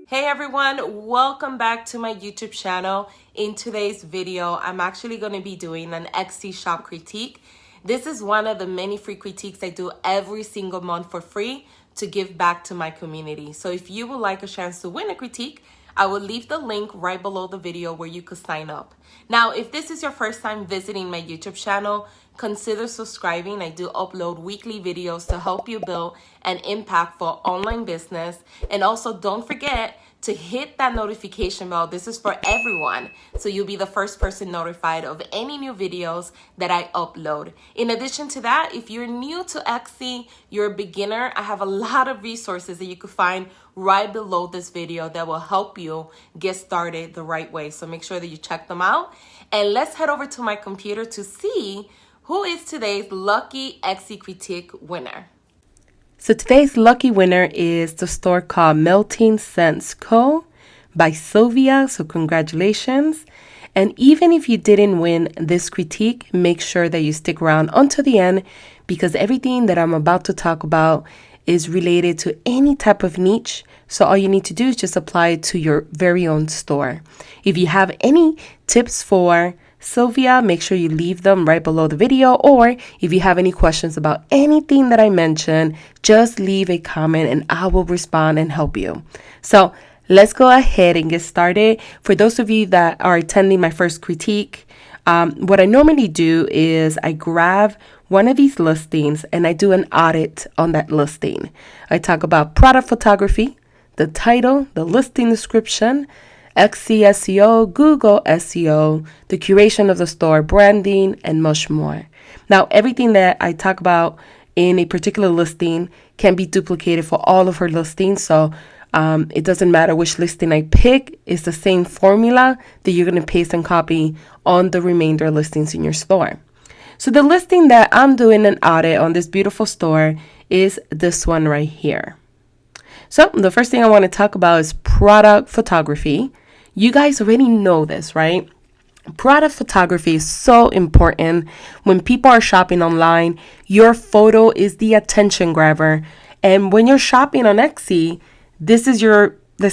Hey everyone, welcome back to my YouTube channel. In today's video, I'm actually going to be doing an Etsy shop critique. This is one of the many free critiques I do every single month for free to give back to my community. So if you would like a chance to win a critique, I will leave the link right below the video where you could sign up. Now, if this is your first time visiting my YouTube channel, consider subscribing. I do upload weekly videos to help you build an impactful online business. And also don't forget to hit that notification bell. This is for everyone, so you'll be the first person notified of any new videos that I upload. In addition to that, if you're new to Etsy, you're a beginner, I have a lot of resources that you can find right below this video that will help you get started the right way. So make sure that you check them out. And let's head over to my computer to see who is today's lucky Etsy critique winner. So today's lucky winner is the store called Melting Scents Co. by Sylvia. So congratulations. And even if you didn't win this critique, make sure that you stick around until the end, because everything that I'm about to talk about is related to any type of niche. So all you need to do is just apply it to your very own store. If you have any tips for Sylvia, make sure you leave them right below the video, or if you have any questions about anything that I mentioned, just leave a comment and I will respond and help you. So let's go ahead and get started. For those of you that are attending my first critique, what I normally do is I grab one of these listings and I do an audit on that listing. I talk about product photography, the title, the listing description, Etsy SEO, Google SEO, the curation of the store, branding, and much more. Now, everything that I talk about in a particular listing can be duplicated for all of her listings. So it doesn't matter which listing I pick. It's the same formula that you're going to paste and copy on the remainder listings in your store. So the listing that I'm doing an audit on this beautiful store is this one right here. So the first thing I want to talk about is product photography. You guys already know this, right? Product photography is so important. When people are shopping online, your photo is the attention grabber. And when you're shopping on Etsy, let's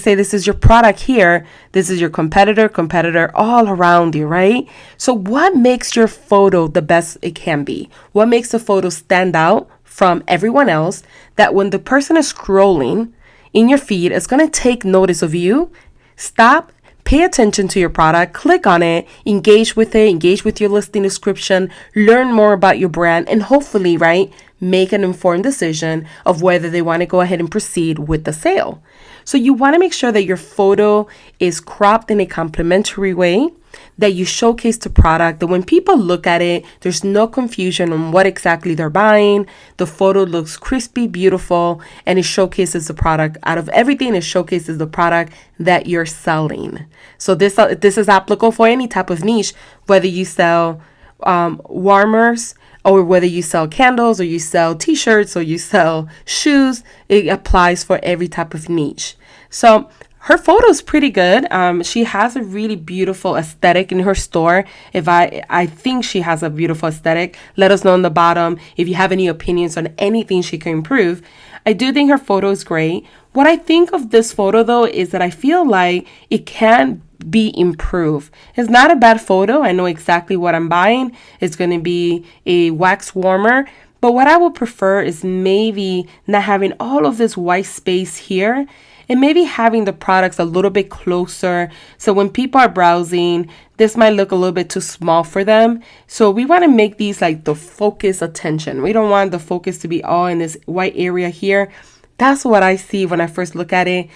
say this is your product here. This is your competitor all around you, right? So what makes your photo the best it can be? What makes the photo stand out from everyone else that when the person is scrolling in your feed, it's going to take notice of you, stop, pay attention to your product, click on it, engage with your listing description, learn more about your brand, and hopefully, right, make an informed decision of whether they want to go ahead and proceed with the sale. So you want to make sure that your photo is cropped in a complimentary way, that you showcase the product, that when people look at it, there's no confusion on what exactly they're buying. The photo looks crispy, beautiful, and it showcases the product. Out of everything, it showcases the product that you're selling. So this is applicable for any type of niche, whether you sell warmers, or whether you sell candles, or you sell t-shirts, or you sell shoes. It applies for every type of niche. So her photo is pretty good. She has a really beautiful aesthetic in her store. I think she has a beautiful aesthetic. Let us know on the bottom if you have any opinions on anything she can improve. I do think her photo is great. What I think of this photo, though, is that I feel like it can be improved. It's not a bad photo. I know exactly what I'm buying. It's going to be a wax warmer. But what I would prefer is maybe not having all of this white space here, and maybe having the products a little bit closer. So when people are browsing, this might look a little bit too small for them. So we want to make these like the focus attention. We don't want the focus to be all in this white area here. That's what I see when I first look at it.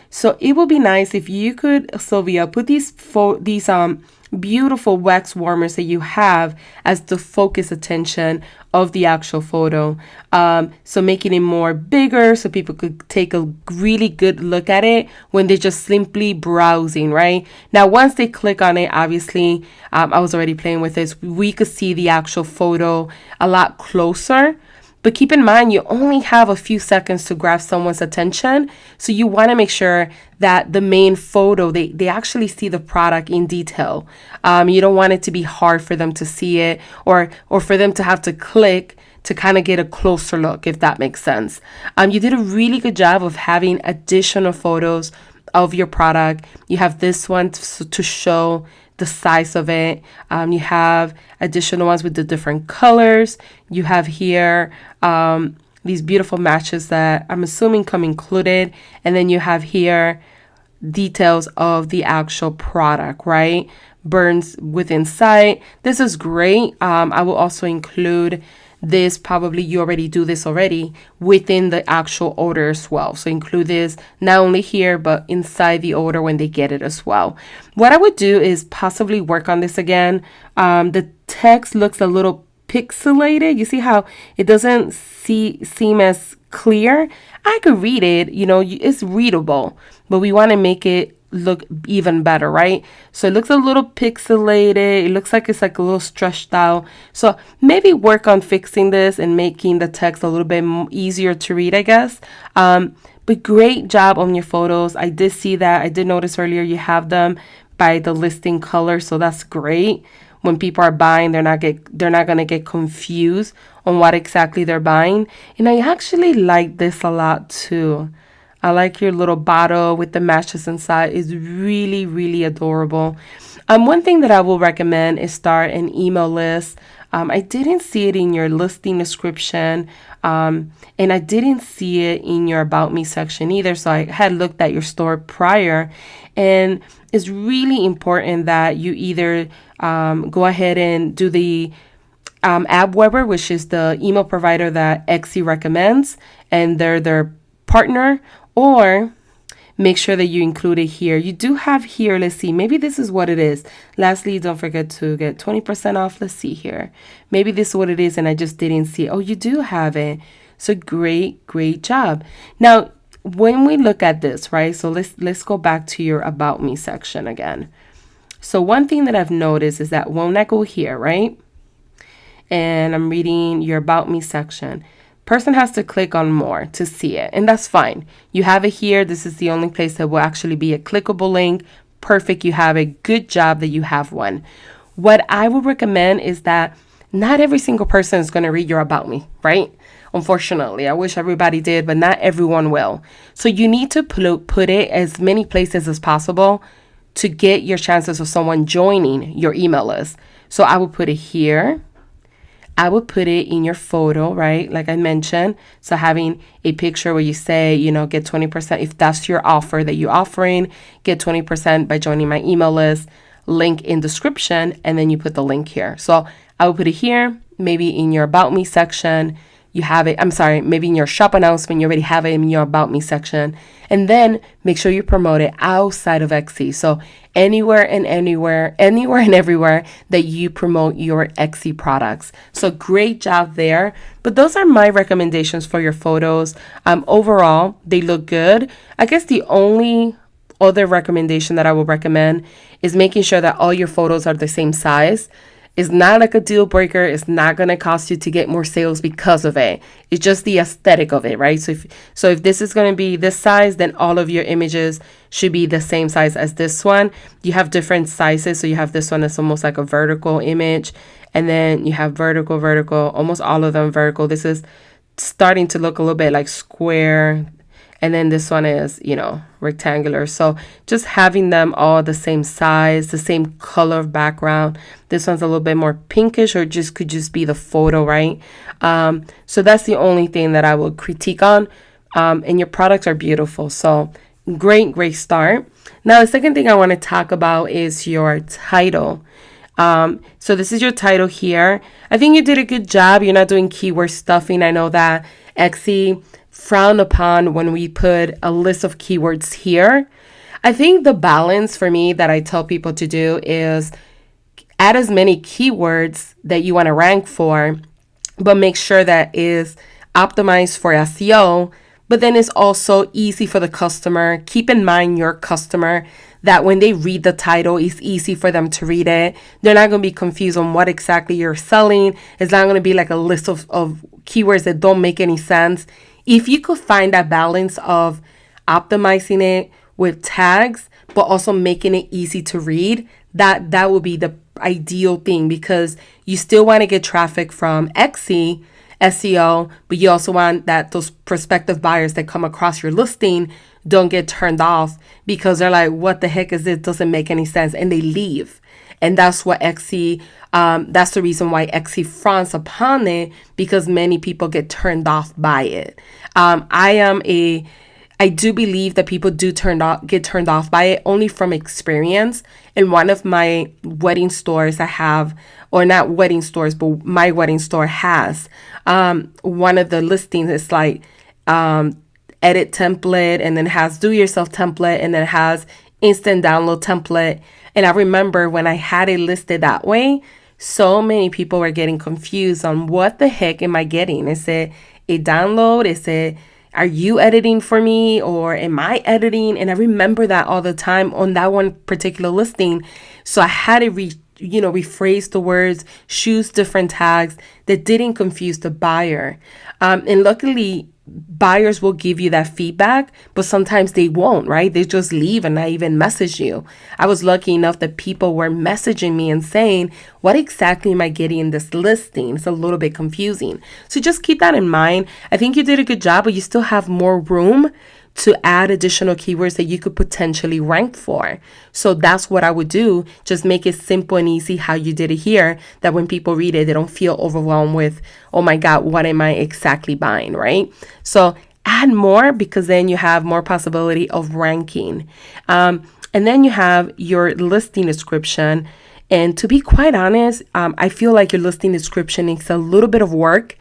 So it would be nice if you could, Sylvia, put these beautiful wax warmers that you have as the focus attention of the actual photo. So making it more bigger so people could take a really good look at it when they're just simply browsing, right? Now, once they click on it, obviously, I was already playing with this. We could see the actual photo a lot closer. But keep in mind, you only have a few seconds to grab someone's attention. So you want to make sure that the main photo, they actually see the product in detail. You don't want it to be hard for them to see it or for them to have to click to kind of get a closer look, if that makes sense. You did a really good job of having additional photos of your product. You have this one to show the size of it. You have additional ones with the different colors. You have here these beautiful matches that I'm assuming come included. And then you have here details of the actual product, right? Burns within sight. This is great. I will also include this, probably you already do this already, within the actual order as well. So include this not only here, but inside the order when they get it as well. What I would do is possibly work on this again. The text looks a little pixelated. You see how it doesn't seem as clear? I could read it, it's readable, but we want to make it look even better, right? So it looks a little pixelated. It looks like it's like a little stretched out. So maybe work on fixing this and making the text a little bit easier to read, I guess. But great job on your photos. I did see that. I did notice earlier you have them by the listing color, so that's great. When people are buying, they're not going to get confused on what exactly they're buying. And I actually like this a lot too. I like your little bottle with the matches inside. It's really, really adorable. One thing that I will recommend is start an email list. I didn't see it in your listing description, and I didn't see it in your About Me section either. So I had looked at your store prior, and it's really important that you either go ahead and do the AppWeber, which is the email provider that Etsy recommends, and they're their partner, or make sure that you include it here. You do have here, let's see, maybe this is what it is. Lastly, don't forget to get 20% off. Let's see here. Maybe this is what it is and I just didn't see it. Oh, you do have it. So great, great job. Now, when we look at this, right? So let's go back to your About Me section again. So one thing that I've noticed is that when I go here, right? And I'm reading your About Me section, person has to click on more to see it, and that's fine. You have it here. This is the only place that will actually be a clickable link. Perfect. You have a good job that you have one. What I would recommend is that not every single person is going to read your About Me, right? Unfortunately, I wish everybody did, but not everyone will. So you need to put it as many places as possible to get your chances of someone joining your email list. So I would put it here. I would put it in your photo, right? Like I mentioned. So having a picture where you say, get 20%. If that's your offer that you're offering, get 20% by joining my email list, link in description, and then you put the link here. So I would put it here, maybe in your About Me section. You have it, maybe in your shop announcement, you already have it in your About Me section. And then make sure you promote it outside of Etsy. So anywhere and everywhere that you promote your Etsy products. So great job there. But those are my recommendations for your photos. Overall, they look good. I guess the only other recommendation that I would recommend is making sure that all your photos are the same size. It's not like a deal breaker. It's not going to cost you to get more sales because of it. It's just the aesthetic of it, right? So if this is going to be this size, then all of your images should be the same size as this one. You have different sizes. So you have this one that's almost like a vertical image. And then you have vertical, almost all of them vertical. This is starting to look a little bit like square. And then this one is, rectangular. So just having them all the same size, the same color of background. This one's a little bit more pinkish, or could just be the photo, right? So that's the only thing that I would critique on. And your products are beautiful. So great start. Now, the second thing I want to talk about is your title. So this is your title here. I think you did a good job. You're not doing keyword stuffing. I know that Etsy frown upon when we put a list of keywords here. I think the balance for me that I tell people to do is add as many keywords that you want to rank for, but make sure that is optimized for SEO, but then it's also easy for the customer. Keep in mind your customer, that when they read the title, it's easy for them to read it. They're not going to be confused on what exactly you're selling. It's not going to be like a list of keywords that don't make any sense. If you could find that balance of optimizing it with tags, but also making it easy to read, that would be the ideal thing, because you still want to get traffic from Etsy SEO, but you also want that those prospective buyers that come across your listing don't get turned off because they're like, what the heck is this? Doesn't make any sense. And they leave. And that's what Etsy, that's the reason why Etsy frowns upon it, because many people get turned off by it. I do believe that people get turned off by it only from experience. In one of my wedding stores I have, or not wedding stores, but my wedding store has, one of the listings is like, edit template, and then has do yourself template, and then has instant download template. And I remember when I had it listed that way, so many people were getting confused on what the heck am I getting? Is it a download? Is it, are you editing for me, or am I editing? And I remember that all the time on that one particular listing. So I had to rephrase the words, choose different tags that didn't confuse the buyer. And luckily, buyers will give you that feedback, but sometimes they won't, right? They just leave and not even message you. I was lucky enough that people were messaging me and saying, what exactly am I getting in this listing? It's a little bit confusing. So just keep that in mind. I think you did a good job, but you still have more room to add additional keywords that you could potentially rank for. So that's what I would do. Just make it simple and easy how you did it here, that when people read it, they don't feel overwhelmed with, oh my God, what am I exactly buying, right? So add more, because then you have more possibility of ranking. And then you have your listing description. And to be quite honest, I feel like your listing description needs a little bit of work.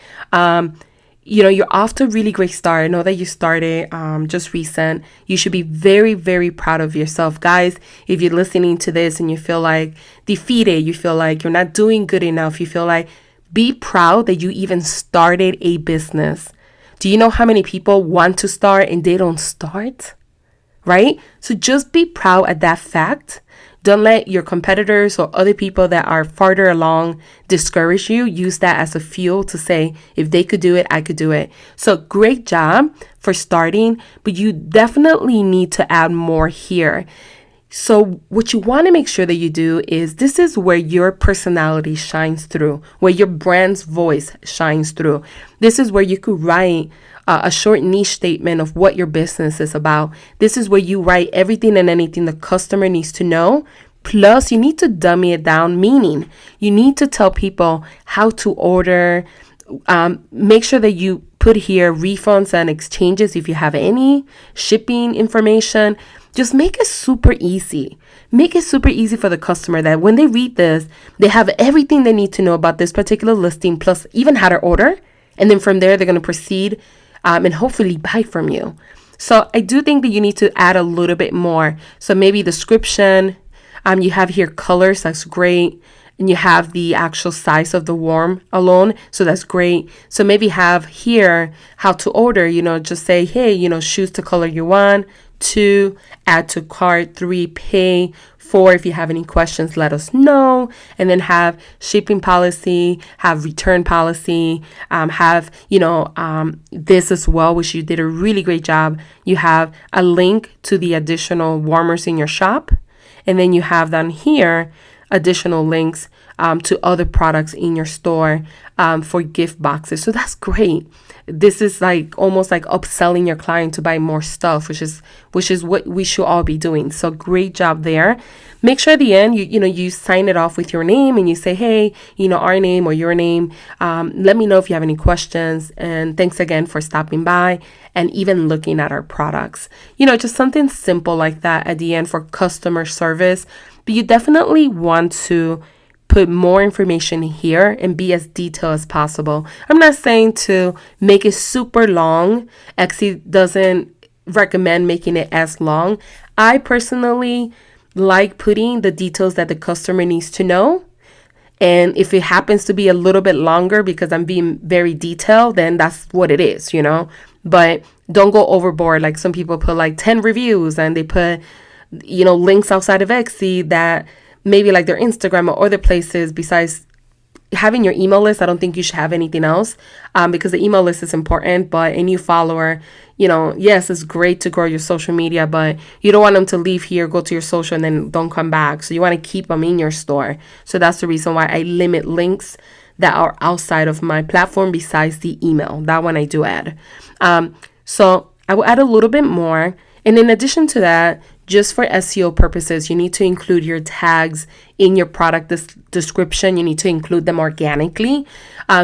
You're off to a really great start. I know that you started just recent. You should be very, very proud of yourself. Guys, if you're listening to this and you feel like defeated, you feel like you're not doing good enough, you feel like, be proud that you even started a business. Do you know how many people want to start and they don't start? Right? So just be proud at that fact. Don't let your competitors or other people that are farther along discourage you. Use that as a fuel to say, if they could do it, I could do it. So great job for starting, but you definitely need to add more here. So what you want to make sure that you do is, this is where your personality shines through, where your brand's voice shines through. This is where you could write a short niche statement of what your business is about. This is where you write everything and anything the customer needs to know. Plus, you need to dummy it down, meaning you need to tell people how to order. Make sure that you put here refunds and exchanges if you have any, shipping information. Just make it super easy. Make it super easy for the customer, that when they read this, they have everything they need to know about this particular listing, plus even how to order. And then from there, they're going to proceed and hopefully buy from you. So I do think that you need to add a little bit more. So maybe description, you have here colors, that's great. And you have the actual size of the worm alone, so that's great. So maybe have here how to order, just say, hey, choose the color you want. 2, add to cart. 3, pay. 4, if you have any questions, let us know. And then have shipping policy, have return policy, have, this as well, which you did a really great job. You have a link to the additional warmers in your shop. And then you have down here additional links to other products in your store for gift boxes. So that's great. This is like almost like upselling your client to buy more stuff, which is what we should all be doing. So great job there. Make sure at the end you sign it off with your name and you say, hey, our name or your name. Let me know if you have any questions. And thanks again for stopping by and even looking at our products. Just something simple like that at the end for customer service. But you definitely want to put more information here and be as detailed as possible. I'm not saying to make it super long. Etsy doesn't recommend making it as long. I personally like putting the details that the customer needs to know. And if it happens to be a little bit longer because I'm being very detailed, then that's what it is, But don't go overboard. Like some people put like 10 reviews and they put, links outside of Etsy that maybe like their Instagram or other places. Besides having your email list, I don't think you should have anything else because the email list is important. But a new follower, yes, it's great to grow your social media, but you don't want them to leave here, go to your social, and then don't come back. So you want to keep them in your store. So that's the reason why I limit links that are outside of my platform besides the email. That one I do add. So I will add a little bit more. And in addition to that, just for SEO purposes, you need to include your tags in your product description. You need to include them organically.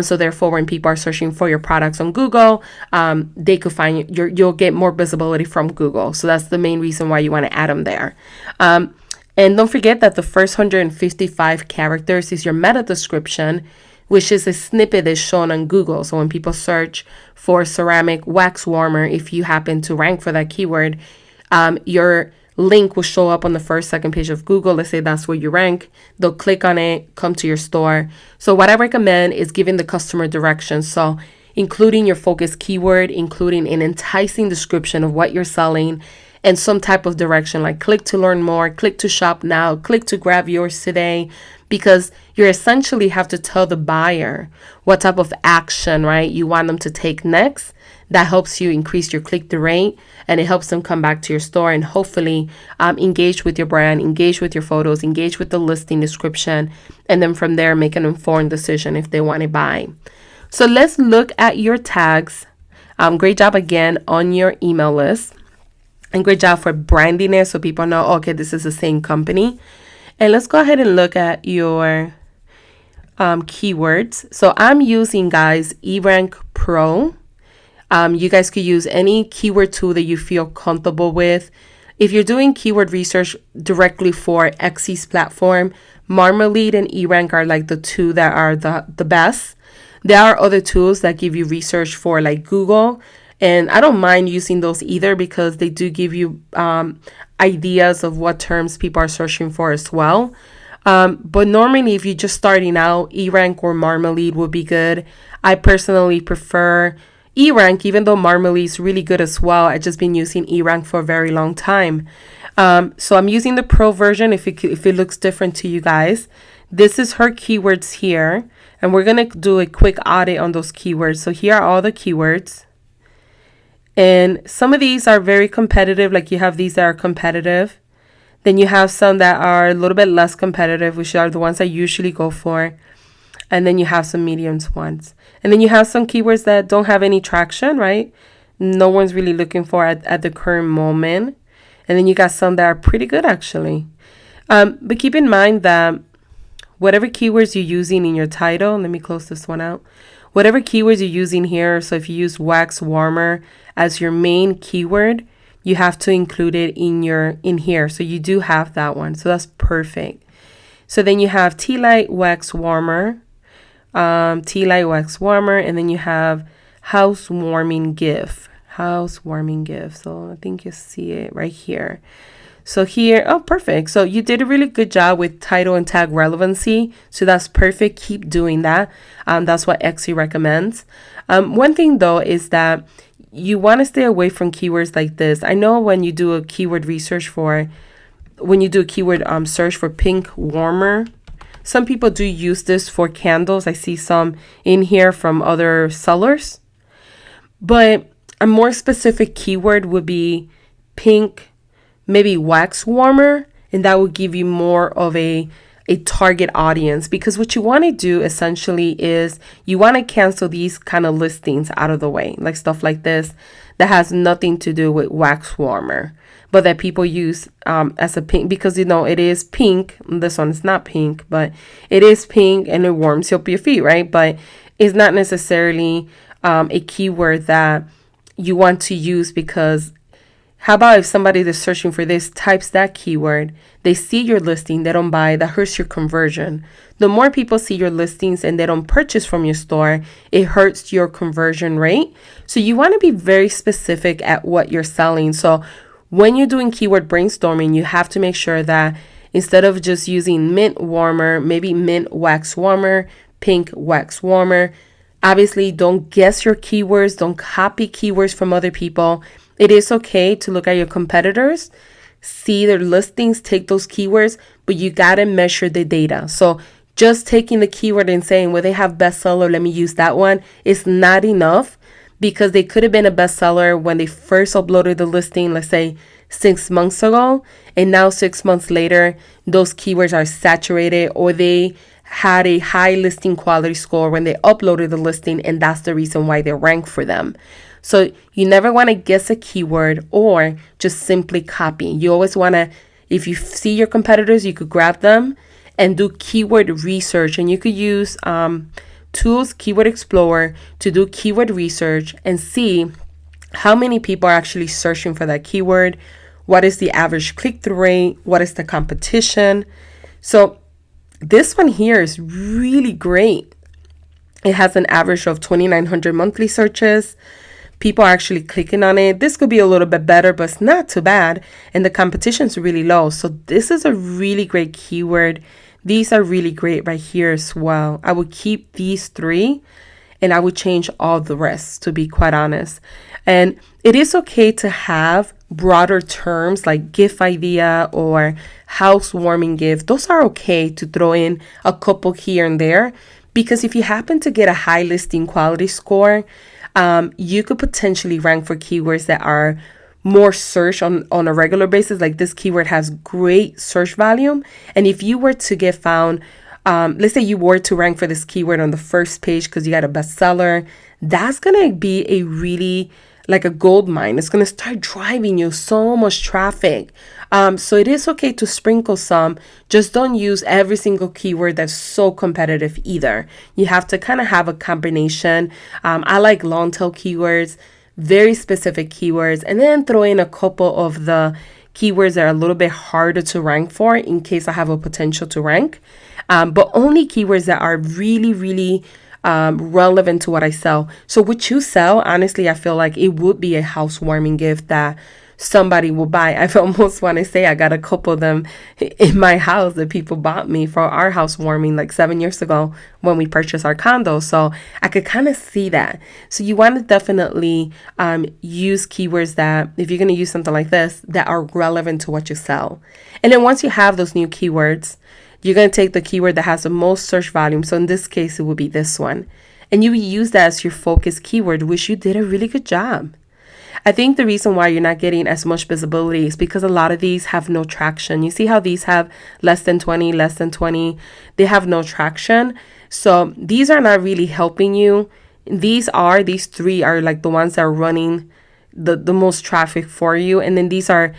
So therefore, when people are searching for your products on Google, they could find you'll get more visibility from Google. So that's the main reason why you want to add them there. And don't forget that the first 155 characters is your meta description, which is a snippet that's shown on Google. So when people search for ceramic wax warmer, if you happen to rank for that keyword, your link will show up on the first, second page of Google. Let's say that's where you rank. They'll click on it, come to your store. So what I recommend is giving the customer directions. So including your focus keyword, including an enticing description of what you're selling, and some type of direction like click to learn more, click to shop now, click to grab yours today, because you essentially have to tell the buyer what type of action, right, you want them to take next. That helps you increase your click-through rate, and it helps them come back to your store and hopefully engage with your brand, engage with your photos, engage with the listing description, and then from there make an informed decision if they want to buy. So let's look at your tags. Great job again on your email list. And great job for branding it so people know, okay, this is the same company. And let's go ahead and look at your keywords. So I'm using, guys, eRank Pro. You guys could use any keyword tool that you feel comfortable with. If you're doing keyword research directly for Etsy's platform, Marmalade and eRank are like the two that are the best. There are other tools that give you research for like Google. And I don't mind using those either because they do give you ideas of what terms people are searching for as well. But normally, if you're just starting out, eRank or Marmalade would be good. I personally prefer eRank, even though Marmalade is really good as well. I've just been using eRank for a very long time. So I'm using the Pro version if it looks different to you guys. This is her keywords here. And we're going to do a quick audit on those keywords. So here are all the keywords. And some of these are very competitive, like you have these that are competitive. Then you have some that are a little bit less competitive, which are the ones I usually go for. And then you have some mediums ones. And then you have some keywords that don't have any traction, right? No one's really looking for at the current moment. And then you got some that are pretty good, actually. But keep in mind that whatever keywords you're using in your title, let me close this one out. Whatever keywords you're using here, so if you use wax warmer as your main keyword, you have to include it in here. So you do have that one. So that's perfect. So then you have tea light wax warmer, and then you have housewarming gift. So I think you see it right here. So here, oh, perfect. So you did a really good job with title and tag relevancy. So that's perfect. Keep doing that. That's what Etsy recommends. One thing, though, is that you want to stay away from keywords like this. I know when you do a keyword search for pink warmer, some people do use this for candles. I see some in here from other sellers. But a more specific keyword would be pink, maybe wax warmer, and that will give you more of a target audience, because what you want to do essentially is you want to cancel these kind of listings out of the way, like stuff like this that has nothing to do with wax warmer, but that people use as a pink, because it is pink. This one is not pink, but it is pink and it warms up your feet, right? But it's not necessarily a keyword that you want to use, because how about if somebody that's searching for this types that keyword, they see your listing, they don't buy, that hurts your conversion. The more people see your listings and they don't purchase from your store, it hurts your conversion rate. So you want to be very specific at what you're selling. So when you're doing keyword brainstorming, you have to make sure that instead of just using mint warmer, maybe mint wax warmer, pink wax warmer, obviously don't guess your keywords, don't copy keywords from other people. It is okay to look at your competitors, see their listings, take those keywords, but you got to measure the data. So just taking the keyword and saying, well, they have bestseller, let me use that one, is not enough, because they could have been a bestseller when they first uploaded the listing, let's say 6 months ago, and now 6 months later, those keywords are saturated, or they had a high listing quality score when they uploaded the listing, and that's the reason why they rank for them. So you never want to guess a keyword or just simply copy. You always want to, if you see your competitors, you could grab them and do keyword research. And you could use tools, Keyword Explorer, to do keyword research and see how many people are actually searching for that keyword. What is the average click-through rate? What is the competition? So this one here is really great. It has an average of 2,900 monthly searches. People are actually clicking on it. This could be a little bit better, but it's not too bad. And the competition is really low. So this is a really great keyword. These are really great right here as well. I would keep these 3 and I would change all the rest, to be quite honest. And it is okay to have broader terms like gift idea or housewarming gift. Those are okay to throw in a couple here and there, because if you happen to get a high listing quality score, you could potentially rank for keywords that are more searched on a regular basis. Like this keyword has great search volume. And if you were to get found, let's say you were to rank for this keyword on the first page because you got a bestseller, that's going to be a really like a gold mine. It's going to start driving you so much traffic. So it is okay to sprinkle some. Just don't use every single keyword that's so competitive either. You have to kind of have a combination. I like long tail keywords, very specific keywords, and then throw in a couple of the keywords that are a little bit harder to rank for in case I have a potential to rank. But only keywords that are really, really relevant to what I sell. So what you sell, honestly, I feel like it would be a housewarming gift that somebody will buy. I almost want to say I got a couple of them in my house that people bought me for our housewarming like 7 years ago when we purchased our condo. So I could kind of see that. So you want to definitely use keywords that, if you're going to use something like this, that are relevant to what you sell. And then once you have those new keywords, you're going to take the keyword that has the most search volume. So in this case, it would be this one. And you use that as your focus keyword, which you did a really good job. I think the reason why you're not getting as much visibility is because a lot of these have no traction. You see how these have less than 20, less than 20? They have no traction. So these are not really helping you. These 3 are like the ones that are running the most traffic for you. And then these are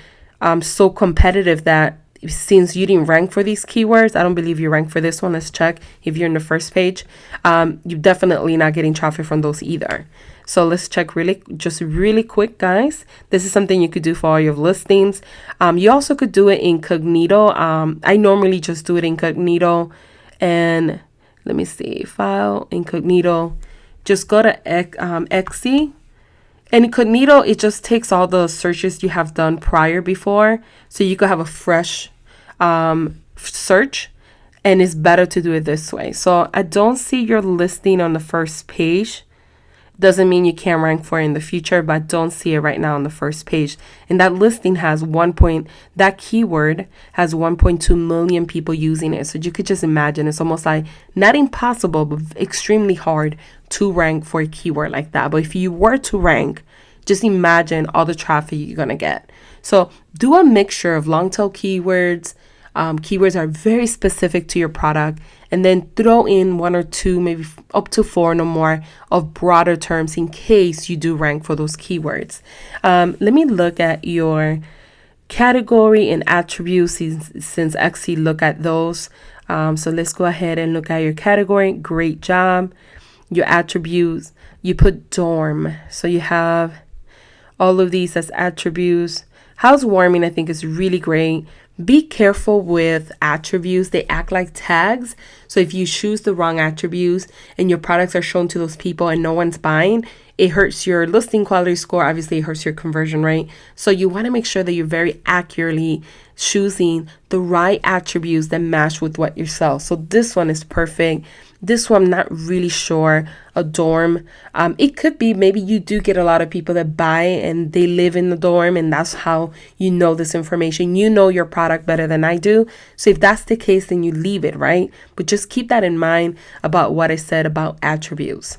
so competitive that since you didn't rank for these keywords, I don't believe you rank for this one. Let's check if you're in the first page. You're definitely not getting traffic from those either. So let's check really quick, guys. This is something you could do for all your listings. You also could do it incognito. I normally just do it incognito. And let me see, file, incognito. Just go to Etsy. And incognito, it just takes all the searches you have done before. So you could have a fresh search. And it's better to do it this way. So I don't see your listing on the first page. Doesn't mean you can't rank for it in the future, but I don't see it right now on the first page. And that listing has that keyword has 1.2 million people using it. So you could just imagine it's almost like not impossible, but extremely hard to rank for a keyword like that. But if you were to rank, just imagine all the traffic you're going to get. So do a mixture of long tail keywords. Keywords are very specific to your product, and then throw in 1 or 2, maybe up to 4 no more of broader terms in case you do rank for those keywords. Let me look at your category and attributes since Etsy look at those. So let's go ahead and look at your category. Great job. Your attributes, you put dorm. So you have all of these as attributes. Housewarming, I think, is really great. Be careful with attributes. They act like tags. So if you choose the wrong attributes and your products are shown to those people and no one's buying, it hurts your listing quality score. Obviously, it hurts your conversion rate. So you want to make sure that you're very accurately choosing the right attributes that match with what you sell. So this one is perfect. This one, I'm not really sure. A dorm. It could be maybe you do get a lot of people that buy and they live in the dorm, and that's how you know this information. You know your product better than I do. So if that's the case, then you leave it, right? But just keep that in mind about what I said about attributes.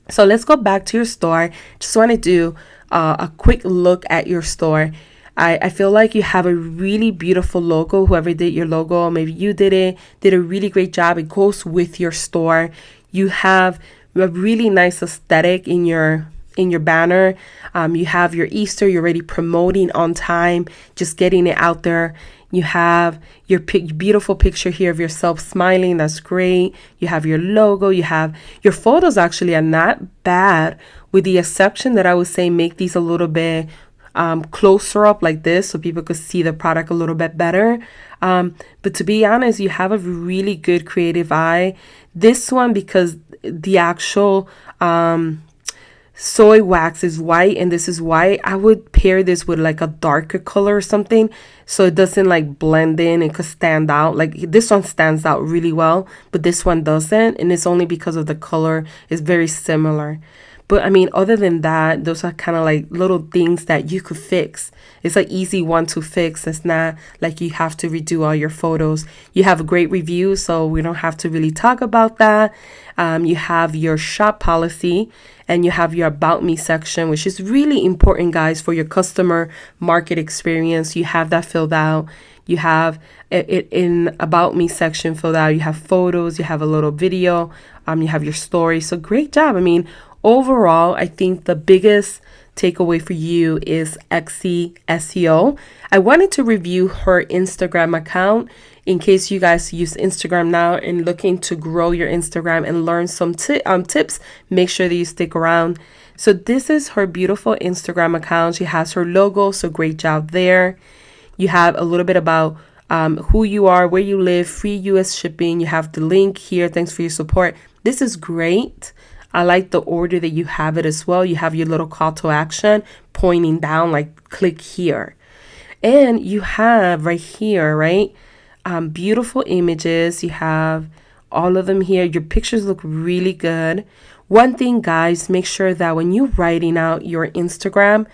So let's go back to your store. Just want to do a quick look at your store. I feel like you have a really beautiful logo. Whoever did your logo, maybe you did a really great job. It goes with your store. You have a really nice aesthetic in your in your banner. You have your Easter, you're already promoting on time, just getting it out there. You have your beautiful picture here of yourself smiling. That's great. You have your logo. You have your photos actually are not bad, with the exception that I would say make these a little bit closer up like this so people could see the product a little bit better. But to be honest, you have a really good creative eye. This one, because the actual soy wax is white and this is white, I would pair this with like a darker color or something so it doesn't like blend in and could stand out. Like this one stands out really well, but this one doesn't, and it's only because of the color is very similar. But I mean, other than that, those are kind of like little things that you could fix. It's an easy one to fix. It's not like you have to redo all your photos. You have a great review, so we don't have to really talk about that. You have your shop policy, and you have your About Me section, which is really important, guys, for your customer market experience. You have that filled out. You have it in About Me section filled out. You have photos. You have a little video. You have your story. So great job. I mean, overall, I think the biggest takeaway for you is Etsy SEO. I wanted to review her Instagram account in case you guys use Instagram now and looking to grow your Instagram and learn some tips. Make sure that you stick around. So this is her beautiful Instagram account. She has her logo, so great job there. You have a little bit about who you are, where you live, free US shipping. You have the link here. Thanks for your support. This is great. I like the order that you have it as well. You have your little call to action pointing down, like click here. And you have right here, right? Beautiful images. You have all of them here. Your pictures look really good. One thing, guys, make sure that when you're writing out your Instagram,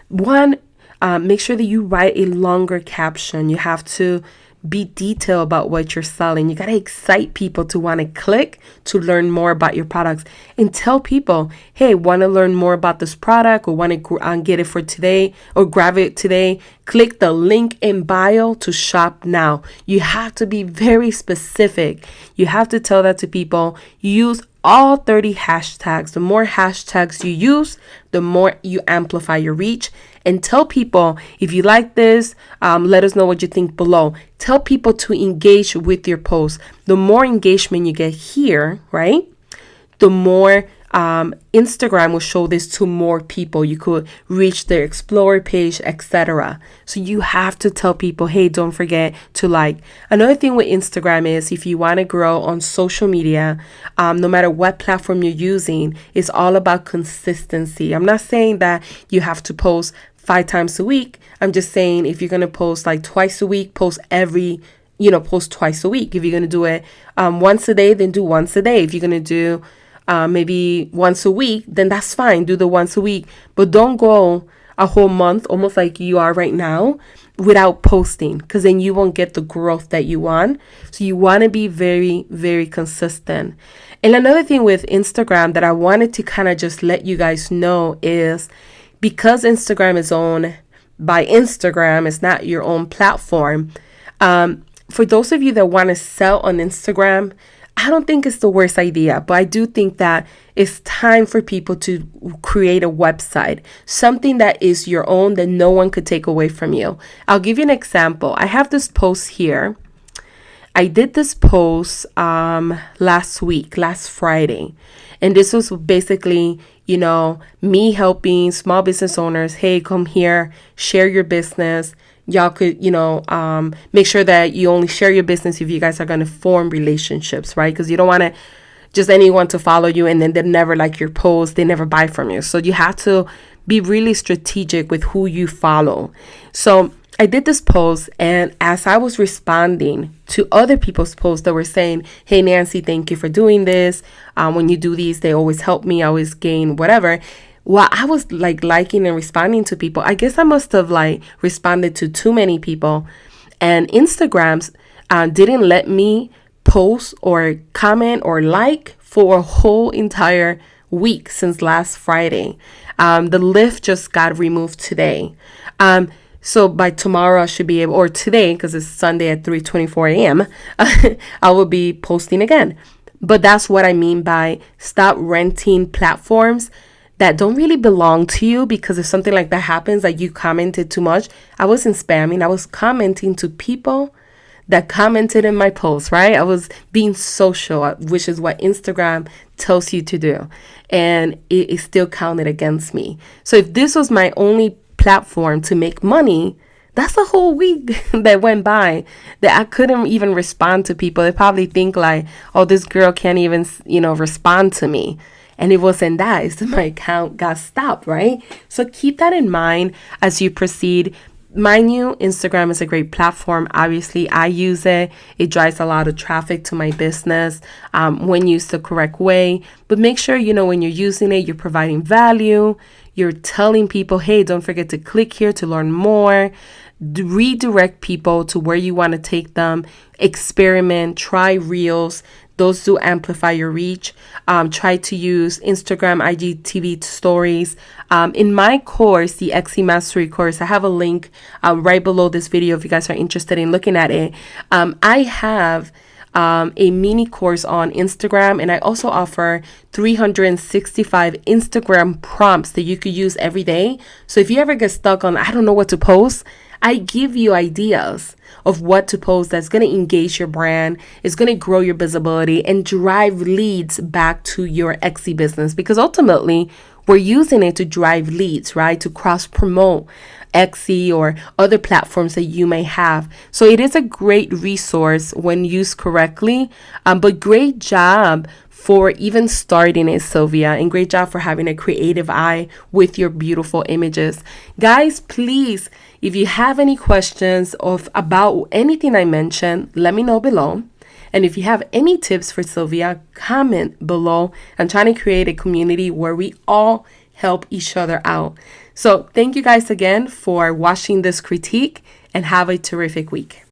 make sure that you write a longer caption. You have to be detailed about what you're selling. You got to excite people to want to click to learn more about your products, and tell people, hey, want to learn more about this product or want to get it for today or grab it today. Click the link in bio to shop now. You have to be very specific. You have to tell that to people. Use all 30 hashtags. The more hashtags you use, the more you amplify your reach. And tell people, if you like this, let us know what you think below. Tell people to engage with your post. The more engagement you get here, right, the more Instagram will show this to more people. You could reach their Explorer page, etc. So you have to tell people, hey, don't forget to like. Another thing with Instagram is if you want to grow on social media, no matter what platform you're using, it's all about consistency. I'm not saying that you have to post 5 times a week. I'm just saying if you're going to post like twice a week, post twice a week. If you're going to do it once a day, then do once a day. If you're going to do maybe once a week, then that's fine. Do the once a week. But don't go a whole month, almost like you are right now, without posting, because then you won't get the growth that you want. So you want to be very, very consistent. And another thing with Instagram that I wanted to kind of just let you guys know is, because Instagram is owned by Instagram, it's not your own platform. For those of you that want to sell on Instagram, I don't think it's the worst idea, but I do think that it's time for people to create a website, something that is your own that no one could take away from you. I'll give you an example. I have this post here. I did this post last Friday, and this was basically, me helping small business owners. Hey, come here, share your business. Y'all could, make sure that you only share your business if you guys are going to form relationships, right? Because you don't want to just anyone to follow you and then they never like your post, they never buy from you. So you have to be really strategic with who you follow. So I did this post, and as I was responding to other people's posts that were saying, hey, Nancy, thank you for doing this. When you do these, they always help me. I always gain whatever. While I was liking and responding to people, I guess I must have responded to too many people. And Instagrams didn't let me post or comment or like for a whole entire week since last Friday. The lift just got removed today. So by tomorrow I should be able, or today, because it's Sunday at 3:24 a.m., I will be posting again. But that's what I mean by stop renting platforms. that don't really belong to you, because if something like that happens, like you commented too much, I wasn't spamming. I was commenting to people that commented in my post, right? I was being social, which is what Instagram tells you to do. And it still counted against me. So if this was my only platform to make money, that's a whole week that went by that I couldn't even respond to people. They probably think like, oh, this girl can't even, respond to me. And it wasn't that. It's that my account got stopped, right? So keep that in mind as you proceed. Mind you, Instagram is a great platform. Obviously, I use it. It drives a lot of traffic to my business when used the correct way. But make sure, when you're using it, you're providing value. You're telling people, hey, don't forget to click here to learn more. Redirect people to where you want to take them. Experiment, try reels. Those do amplify your reach. Try to use Instagram, IGTV stories. In my course, the Etsy Mastery course, I have a link right below this video if you guys are interested in looking at it. I have a mini course on Instagram, and I also offer 365 Instagram prompts that you could use every day. So if you ever get stuck on, I don't know what to post, I give you ideas of what to post that's going to engage your brand, is going to grow your visibility and drive leads back to your Etsy business, because ultimately we're using it to drive leads, right? To cross promote Etsy or other platforms that you may have. So it is a great resource when used correctly, but great job for even starting it, Sylvia, and great job for having a creative eye with your beautiful images. Guys, please, if you have any questions about anything I mentioned, let me know below. And if you have any tips for Sylvia, comment below. I'm trying to create a community where we all help each other out. So thank you guys again for watching this critique, and have a terrific week.